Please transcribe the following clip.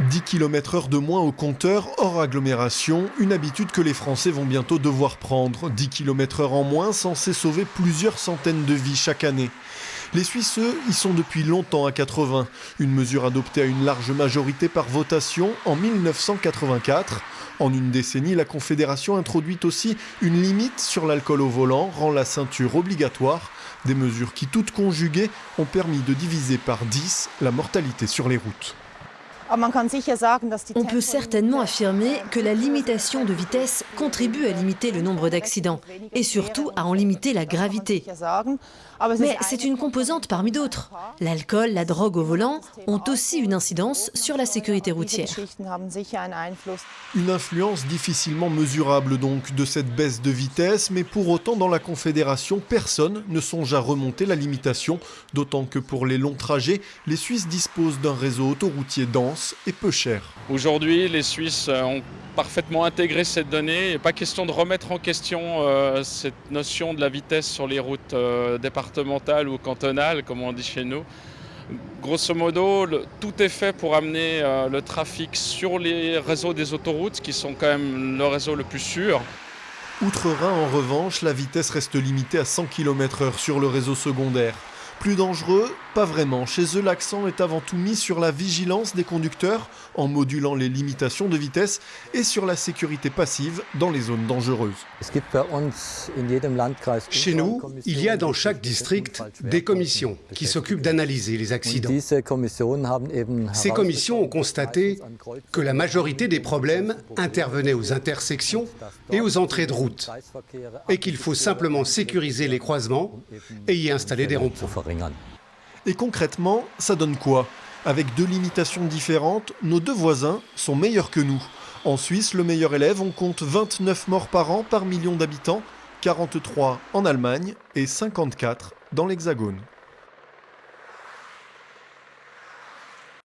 10 km/h de moins au compteur, hors agglomération, une habitude que les Français vont bientôt devoir prendre. 10 km/h en moins, censé sauver plusieurs centaines de vies chaque année. Les Suisses, eux, y sont depuis longtemps à 80. Une mesure adoptée à une large majorité par votation en 1984. En une décennie, la Confédération introduit aussi une limite sur l'alcool au volant, rend la ceinture obligatoire. Des mesures qui, toutes conjuguées, ont permis de diviser par 10 la mortalité sur les routes. On peut certainement affirmer que la limitation de vitesse contribue à limiter le nombre d'accidents et surtout à en limiter la gravité. Mais c'est une composante parmi d'autres. L'alcool, la drogue au volant ont aussi une incidence sur la sécurité routière. Une influence difficilement mesurable donc de cette baisse de vitesse, mais pour autant dans la Confédération, personne ne songe à remonter la limitation, d'autant que pour les longs trajets, les Suisses disposent d'un réseau autoroutier dense et peu cher. Aujourd'hui, les Suisses ont parfaitement intégré cette donnée. Il n'est pas question de remettre en question cette notion de la vitesse sur les routes départementales ou cantonales, comme on dit chez nous. Grosso modo, tout est fait pour amener le trafic sur les réseaux des autoroutes, qui sont quand même le réseau le plus sûr. Outre-Rhin, en revanche, la vitesse reste limitée à 100 km/h sur le réseau secondaire. Plus dangereux? Pas vraiment. Chez eux, l'accent est avant tout mis sur la vigilance des conducteurs en modulant les limitations de vitesse et sur la sécurité passive dans les zones dangereuses. Chez nous, il y a dans chaque district des commissions qui s'occupent d'analyser les accidents. Ces commissions ont constaté que la majorité des problèmes intervenaient aux intersections et aux entrées de route et qu'il faut simplement sécuriser les croisements et y installer des ronds-points. Et concrètement, ça donne quoi? Avec deux limitations différentes, nos deux voisins sont meilleurs que nous. En Suisse, le meilleur élève, on compte 29 morts par an par million d'habitants, 43 en Allemagne et 54 dans l'Hexagone.